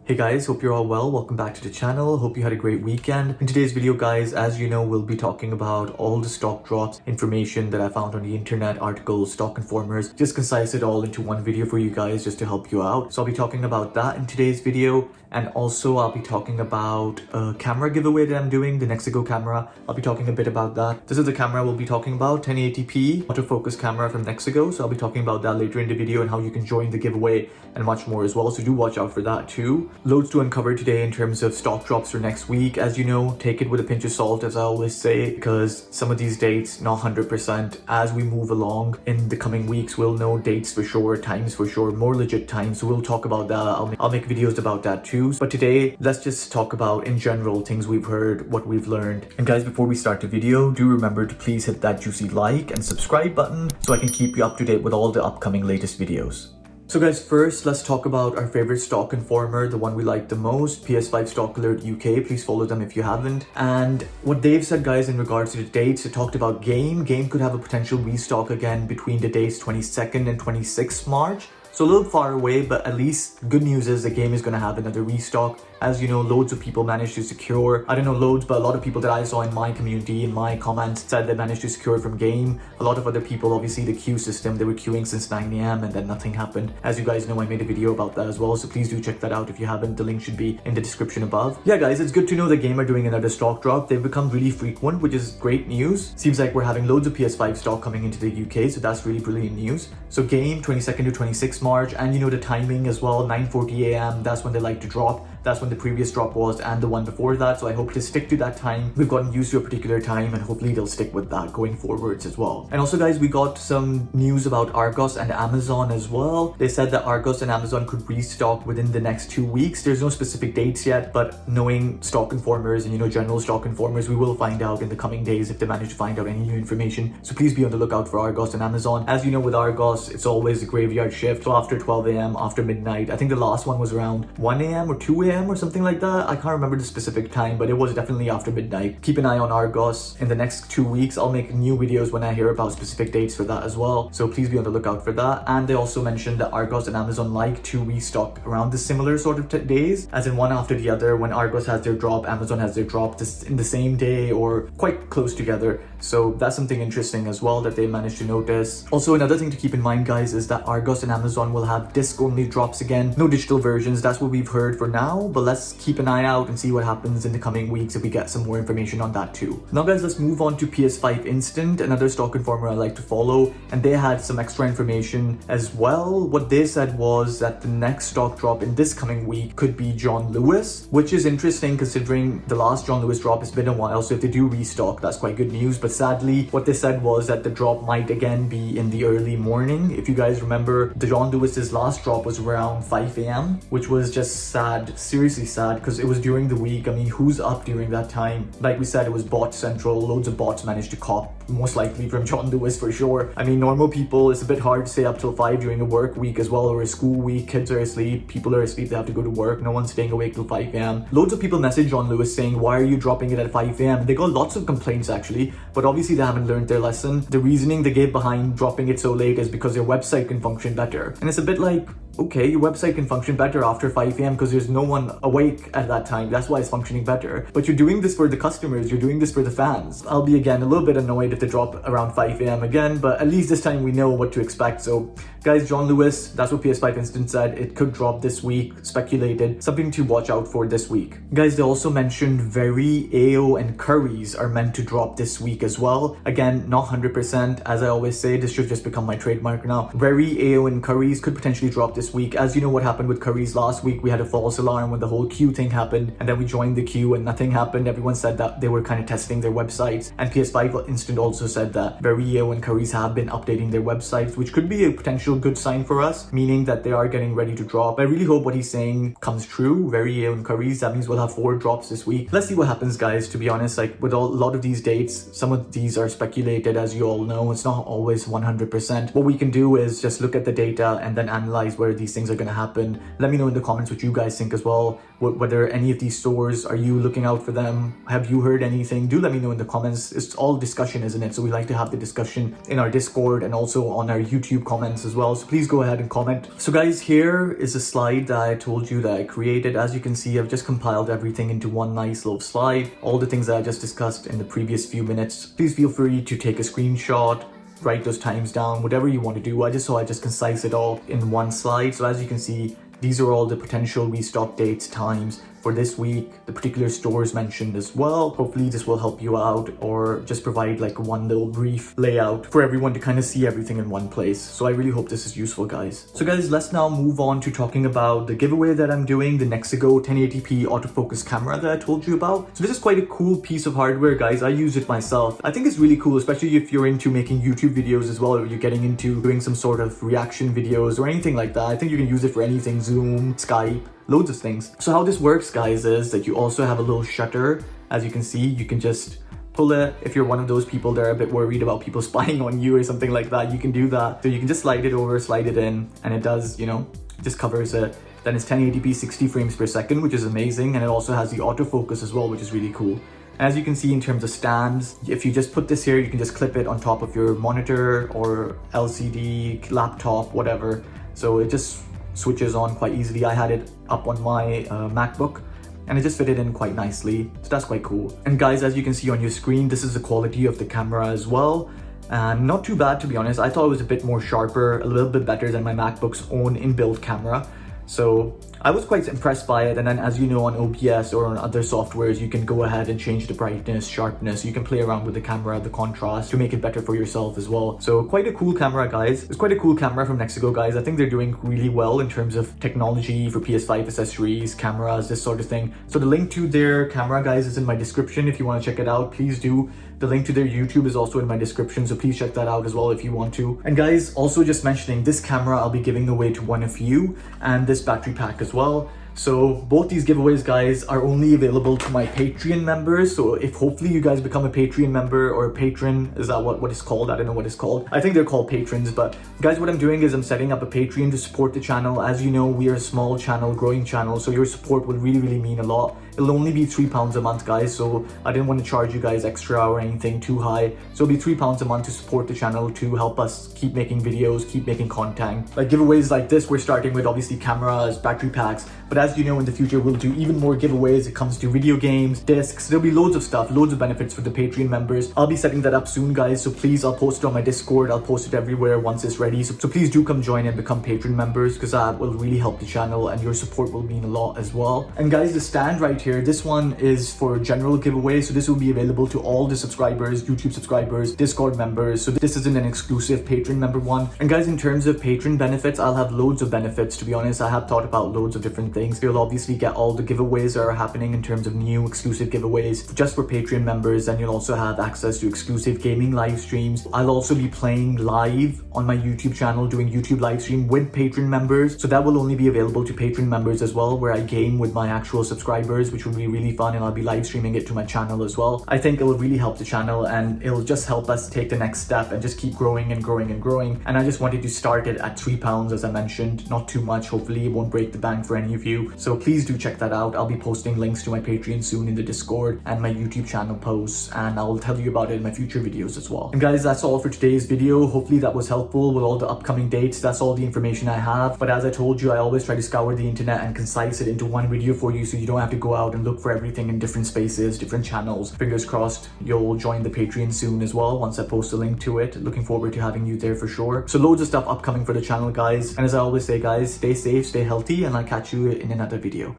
Hey guys, hope you're all well. Welcome back to the channel. Hope you had a great weekend. In today's video, guys, as you know, we'll be talking about all the stock drops information that I found on the internet, articles, stock informers. Just concise it all into one video for you guys just to help you out. So I'll be talking about that in today's video. And also I'll be talking about a camera giveaway that I'm doing, the Nexigo camera. I'll be talking a bit about that. This is the camera we'll be talking about, 1080p autofocus camera from Nexigo. So I'll be talking about that later in the video and how you can join the giveaway and much more as well. So do watch out for that too. Loads to uncover today in terms of stock drops for next week. As you know, take it with a pinch of salt, as I always say, because some of these dates, not 100%. As we move along in the coming weeks, we'll know dates for sure, times for sure, more legit times. So we'll talk about that. I'll make videos about that too. But today, let's just talk about, in general, things we've heard, what we've learned. And guys, before we start the video, do remember to please hit that juicy like and subscribe button so I can keep you up to date with all the upcoming latest videos. So guys, first, let's talk about our favorite stock informer, the one we like the most, PS5 Stock Alert UK. Please follow them if you haven't. And what they've said, guys, in regards to the dates, they talked about Game could have a potential restock again between the dates 22nd and 26th March. So a little far away, but at least good news is the game is going to have another restock. As you know, loads of people managed to secure, I don't know loads, but a lot of people that I saw in my community, in my comments, said they managed to secure from Game. A lot of other people, obviously the queue system, they were queuing since 9 AM and then nothing happened. As you guys know, I made a video about that as well, so please do check that out if you haven't. The link should be in the description above. Yeah guys, it's good to know the Game are doing another stock drop. They've become really frequent, which is great news. Seems like we're having loads of PS5 stock coming into the UK, so that's really brilliant news. So Game, 22nd to 26th March, and you know the timing as well, 9:40 AM, that's when they like to drop. That's when the previous drop was and the one before that. So I hope to stick to that time. We've gotten used to a particular time and hopefully they'll stick with that going forwards as well. And also guys, we got some news about Argos and Amazon as well. They said that Argos and Amazon could restock within the next 2 weeks. There's no specific dates yet, but knowing stock informers and general stock informers, we will find out in the coming days if they manage to find out any new information. So please be on the lookout for Argos and Amazon. As you know, with Argos, it's always a graveyard shift. So after 12 AM, after midnight, I think the last one was around 1 AM or 2 AM or something like that. I can't remember the specific time, but it was definitely after midnight. Keep an eye on Argos. In the next 2 weeks, I'll make new videos when I hear about specific dates for that as well. So please be on the lookout for that. And they also mentioned that Argos and Amazon like to restock around the similar sort of days, as in one after the other. When Argos has their drop, Amazon has their drop in the same day or quite close together. So that's something interesting as well that they managed to notice. Also, another thing to keep in mind, guys, is that Argos and Amazon will have disc-only drops again. No digital versions. That's what we've heard for now, but let's keep an eye out and see what happens in the coming weeks if we get some more information on that too. Now guys, let's move on to PS5 Instant, another stock informer I like to follow, and they had some extra information as well. What they said was that the next stock drop in this coming week could be John Lewis, which is interesting considering the last John Lewis drop has been a while. So if they do restock, that's quite good news. But sadly, what they said was that the drop might again be in the early morning. If you guys remember, the John Lewis's last drop was around 5 AM, which was just sad, seriously sad, because it was during the week. I mean, who's up during that time? Like we said, it was bot central. Loads of bots managed to cop, most likely from John Lewis for sure. I mean, normal people, it's a bit hard to stay up till 5 during a work week as well, or a school week. Kids are asleep, people are asleep, they have to go to work. No one's staying awake till 5 AM. Loads of people messaged John Lewis saying, why are you dropping it at 5 AM? They got lots of complaints actually, but obviously they haven't learned their lesson. The reasoning they gave behind dropping it so late is because their website can function better. And it's a bit like, okay, your website can function better after 5 AM because there's no one awake at that time. That's why it's functioning better. But you're doing this for the customers, you're doing this for the fans. I'll be again a little bit annoyed if they drop around 5 AM again, but at least this time we know what to expect. So guys, John Lewis, that's what PS5 Instant said. It could drop this week, speculated. Something to watch out for this week. Guys, they also mentioned Very, AO, and Curries are meant to drop this week as well. Again, not 100%. As I always say, this should just become my trademark now. Very, AO, and Curries could potentially drop this week. As you know what happened with Curries last week, we had a false alarm when the whole queue thing happened, and then we joined the queue and nothing happened. Everyone said that they were kind of testing their websites, and PS5 Instant also said that Verio and Curries have been updating their websites, which could be a potential good sign for us, meaning that they are getting ready to drop. I really hope what he's saying comes true. Verio and Curries, that means we'll have 4 drops this week. Let's see what happens, guys. To be honest, like with a lot of these dates, some of these are speculated, as you all know. It's not always 100%. What we can do is just look at the data and then analyze where these things are going to happen. Let me know in the comments what you guys think as well. Whether any of these stores, are you looking out for them? Have you heard anything? Do let me know in the comments. It's all discussion, isn't it? So we like to have the discussion in our Discord and also on our YouTube comments as well. So please go ahead and comment. So guys, here is a slide that I told you that I created. As you can see, I've just compiled everything into one nice little slide. All the things that I just discussed in the previous few minutes. Please feel free to take a screenshot, write those times down, whatever you want to do. I just concise it all in one slide. So as you can see, these are all the potential restock dates, times for this week, the particular stores mentioned as well. Hopefully this will help you out, or just provide like one little brief layout for everyone to kind of see everything in one place. So I really hope this is useful, guys. So guys, let's now move on to talking about the giveaway that I'm doing, the Nexigo 1080p autofocus camera that I told you about. So this is quite a cool piece of hardware, guys. I use it myself. I think it's really cool, especially if you're into making YouTube videos as well, or you're getting into doing some sort of reaction videos or anything like that. I think you can use it for anything, Zoom, Skype, loads of things. So how this works, guys, is that you also have a little shutter. As you can see, you can just pull it. If you're one of those people that are a bit worried about people spying on you or something like that, you can do that. So you can just slide it over, slide it in, and it does, you know, just covers it. Then it's 1080p 60 frames per second, which is amazing. And it also has the autofocus as well, which is really cool. As you can see in terms of stands, if you just put this here, you can just clip it on top of your monitor or LCD, laptop, whatever. So it just switches on quite easily. I had it up on my MacBook and it just fitted in quite nicely. So that's quite cool. And guys, as you can see on your screen, this is the quality of the camera as well. And not too bad, to be honest. I thought it was a bit more sharper, a little bit better than my MacBook's own inbuilt camera. So I was quite impressed by it. And then, as you know, on OBS or on other softwares, you can go ahead and change the brightness, sharpness. You can play around with the camera, the contrast, to make it better for yourself as well. So quite a cool camera, guys. It's quite a cool camera from Nexigo, guys. I think they're doing really well in terms of technology for PS5 accessories, cameras, this sort of thing. So the link to their camera, guys, is in my description. If you want to check it out, please do. The link to their YouTube is also in my description, so please check that out as well if you want to. And guys, also just mentioning, this camera I'll be giving away to one of you, and this battery pack as well. So both these giveaways, guys, are only available to my Patreon members. So if hopefully you guys become a Patreon member or a patron, is that what it's called? I don't know what it's called. I think they're called patrons. But guys, what I'm doing is I'm setting up a Patreon to support the channel. As you know, we are a small channel, growing channel, so your support would really, really mean a lot. It'll only be £3 a month, guys, so I didn't want to charge you guys extra or anything too high. So it'll be £3 a month to support the channel, to help us keep making videos, keep making content. Like giveaways like this, we're starting with obviously cameras, battery packs, but as you know, in the future we'll do even more giveaways. It comes to video games, discs. There'll be loads of stuff, loads of benefits for the Patreon members. I'll be setting that up soon, guys, so please, I'll post it on my Discord. I'll post it everywhere once it's ready. So please do come join and become Patreon members, because that will really help the channel and your support will mean a lot as well. And guys, the stand right here, this one is for general giveaway, so this will be available to all the subscribers, YouTube subscribers, Discord members. So this isn't an exclusive Patreon member one. And guys, in terms of Patreon benefits, I'll have loads of benefits. To be honest, I have thought about loads of different things. You'll obviously get all the giveaways that are happening in terms of new exclusive giveaways just for Patreon members, and you'll also have access to exclusive gaming live streams. I'll also be playing live on my YouTube channel, doing YouTube live stream with Patreon members, so that will only be available to Patreon members as well, where I game with my actual subscribers, which will be really fun, and I'll be live streaming it to my channel as well. I think it will really help the channel, and it'll just help us take the next step and just keep growing and growing and growing. And I just wanted to start it at £3, as I mentioned, not too much. Hopefully it won't break the bank for any of you, so please do check that out. I'll be posting links to my Patreon soon in the Discord and my YouTube channel posts, and I'll tell you about it in my future videos as well. And guys, that's all for today's video. Hopefully that was helpful with all the upcoming dates. That's all the information I have, but as I told you, I always try to scour the internet and concise it into one video for you, so you don't have to go out and look for everything in different spaces, different channels. Fingers crossed you'll join the Patreon soon as well once I post a link to it. Looking forward to having you there for sure. So loads of stuff upcoming for the channel, guys, and as I always say, guys, stay safe, stay healthy, and I'll catch you in another video.